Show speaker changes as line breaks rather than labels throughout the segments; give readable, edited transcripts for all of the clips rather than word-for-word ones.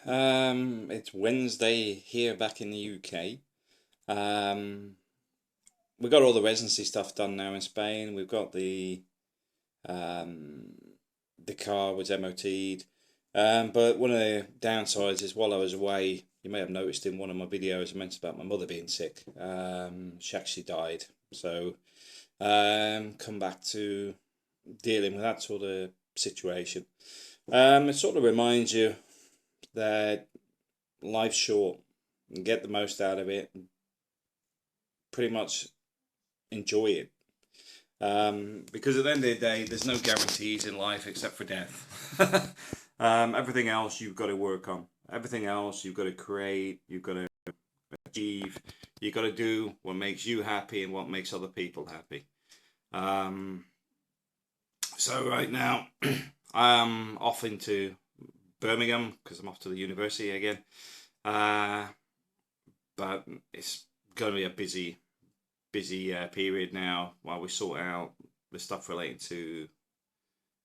It's Wednesday here back in the UK. We got all the residency stuff done now in Spain. We've got um, the car was MOT'd. But one of the downsides is while I was away, you may have noticed in one of my videos I mentioned about my mother being sick. She actually died. So come back to dealing with that sort of situation. It sort of reminds you that life's short and get the most out of it. Pretty much enjoy it. Because at the end of the day, there's no guarantees in life except for death. Everything else you've got to work on. Everything else you've got to create, you've got to achieve, you've got to do what makes you happy and what makes other people happy. Um, so right now, I'm off into Birmingham because I'm off to the university again. Uh, but it's going to be a busy period now while we sort out the stuff relating to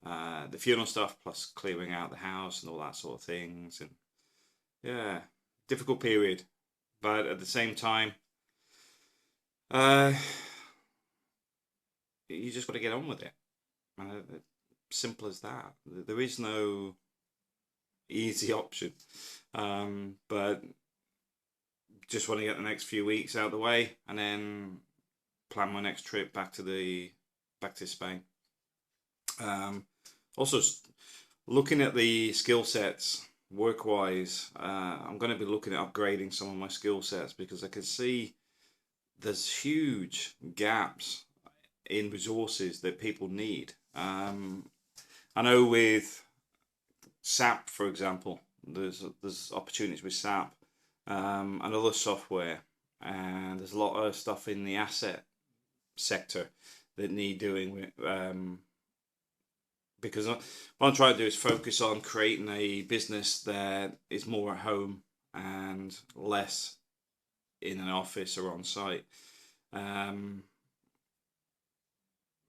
the funeral stuff, plus clearing out the house and all that sort of things. And yeah, difficult period, but at the same time, uh, you just got to get on with it. Simple as that. There is no easy option, but just want to get the next few weeks out of the way and then plan my next trip back to Spain. Also, looking at the skill sets work wise, I'm going to be looking at upgrading some of my skill sets because I can see there's huge gaps in resources that people need. I know with SAP, for example, there's opportunities with SAP and other software, and there's a lot of stuff in the asset sector that need doing because what I'm trying to do is focus on creating a business that is more at home and less in an office or on site. And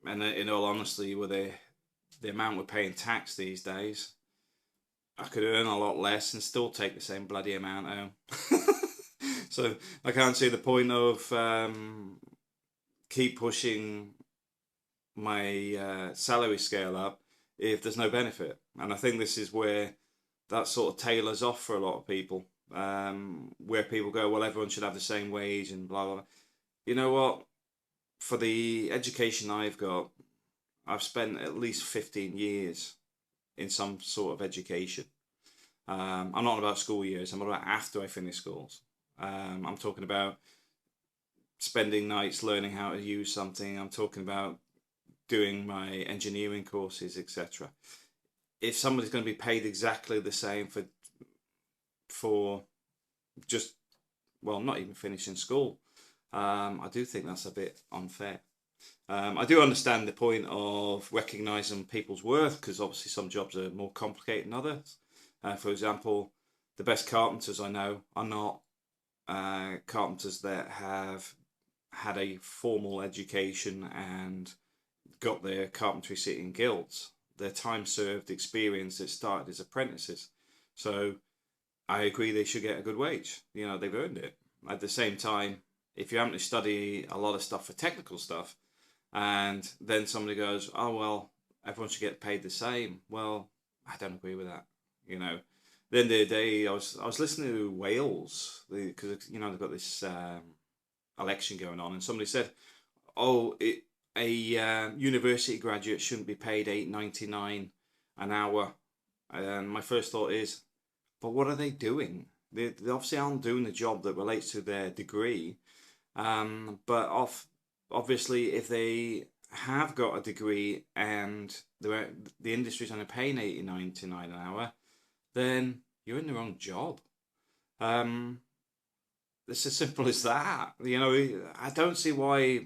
in all honesty, with the amount we're paying tax these days, I could earn a lot less and still take the same bloody amount home. So I can't see the point of keep pushing my salary scale up if there's no benefit. And I think this is where that sort of tailors off for a lot of people, where people go, well, everyone should have the same wage and blah, blah, blah. You know what? For the education I've got, I've spent at least 15 years in some sort of education. I'm not about school years, I'm about after I finish schools. I'm talking about spending nights learning how to use something. I'm talking about doing my engineering courses, etc. If somebody's going to be paid exactly the same for just, well, not even finishing school, I do think that's a bit unfair. I do understand the point of recognizing people's worth because obviously some jobs are more complicated than others. For example, the best carpenters I know are not carpenters that have had a formal education and got their carpentry sitting guilds. Their time served experience that started as apprentices. So I agree they should get a good wage. You know, they've earned it. At the same time, if you happen to study a lot of stuff for technical stuff, and then somebody goes, oh, well, everyone should get paid the same. Well, I don't agree with that. You know, the end of the day, I was listening to Wales because you know they've got this election going on, and somebody said, "Oh, a university graduate shouldn't be paid $8.99 an hour." And my first thought is, but what are they doing? They obviously aren't doing the job that relates to their degree. But obviously, if they have got a degree and the industry's only paying $8.99 an hour, then you're in the wrong job. It's as simple as that. You know, I don't see why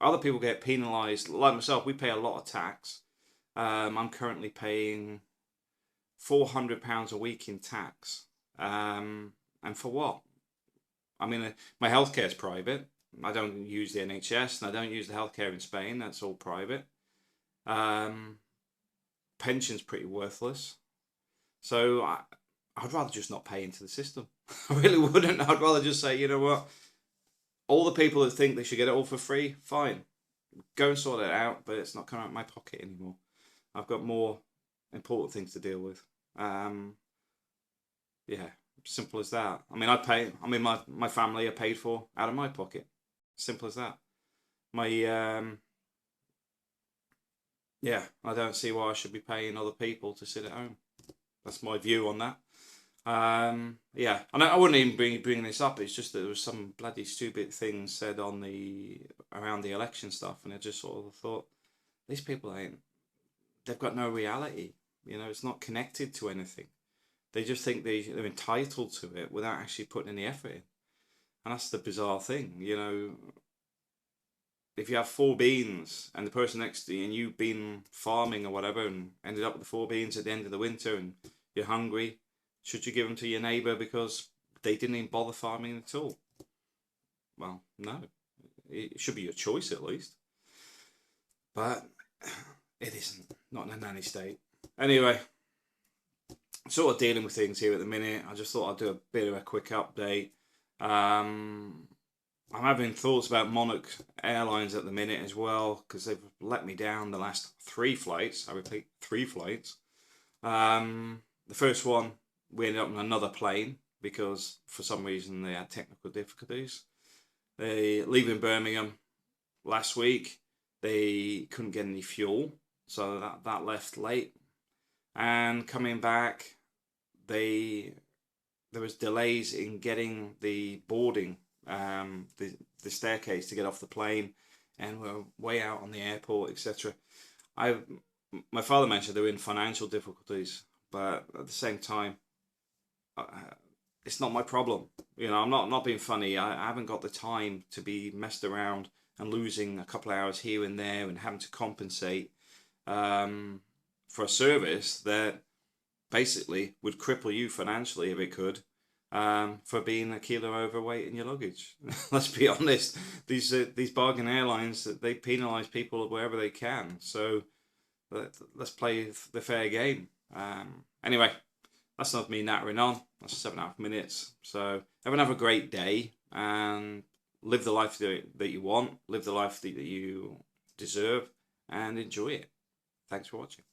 other people get penalised. Like myself, we pay a lot of tax. I'm currently paying £400 a week in tax. And for what? I mean, my healthcare is private. I don't use the NHS and I don't use the healthcare in Spain. That's all private. Pension's pretty worthless. So I'd rather just not pay into the system. I really wouldn't. I'd rather just say, you know what, all the people that think they should get it all for free, fine, go and sort it out, but it's not coming out of my pocket anymore. I've got more important things to deal with. Yeah, simple as that. I mean, my family are paid for out of my pocket. Simple as that. My Yeah, I don't see why I should be paying other people to sit at home. That's my view on that. Yeah, and I wouldn't even bring this up. It's just that there was some bloody stupid things said on the around the election stuff, and I just sort of thought these people ain't. They've got no reality. You know, it's not connected to anything. They just think they're entitled to it without actually putting any effort in, and that's the bizarre thing. You know, if you have four beans and the person next to you and you've been farming or whatever and ended up with the four beans at the end of the winter and you're hungry, should you give them to your neighbour because they didn't even bother farming at all? Well, no. It should be your choice at least. But it isn't. Not in a nanny state. Anyway, sort of dealing with things here at the minute. I just thought I'd do a bit of a quick update. I'm having thoughts about Monarch Airlines at the minute as well because they've let me down the last 3 flights. I repeat, 3 flights. The first one, we ended up on another plane because for some reason they had technical difficulties. They leaving Birmingham last week. They couldn't get any fuel, so that left late. And coming back, there was delays in getting the boarding, the staircase to get off the plane, and we're way out on the airport, etc. My father mentioned they were in financial difficulties, but at the same time, it's not my problem. You know, I'm not being funny. I haven't got the time to be messed around and losing a couple of hours here and there and having to compensate for a service that basically would cripple you financially if it could, for being a kilo overweight in your luggage. Let's be honest. These bargain airlines, they penalise people wherever they can. So let's play the fair game. Anyway, that's not me nattering on. That's 7.5 minutes. So everyone have a great day and live the life that you want. Live the life that you deserve and enjoy it. Thanks for watching.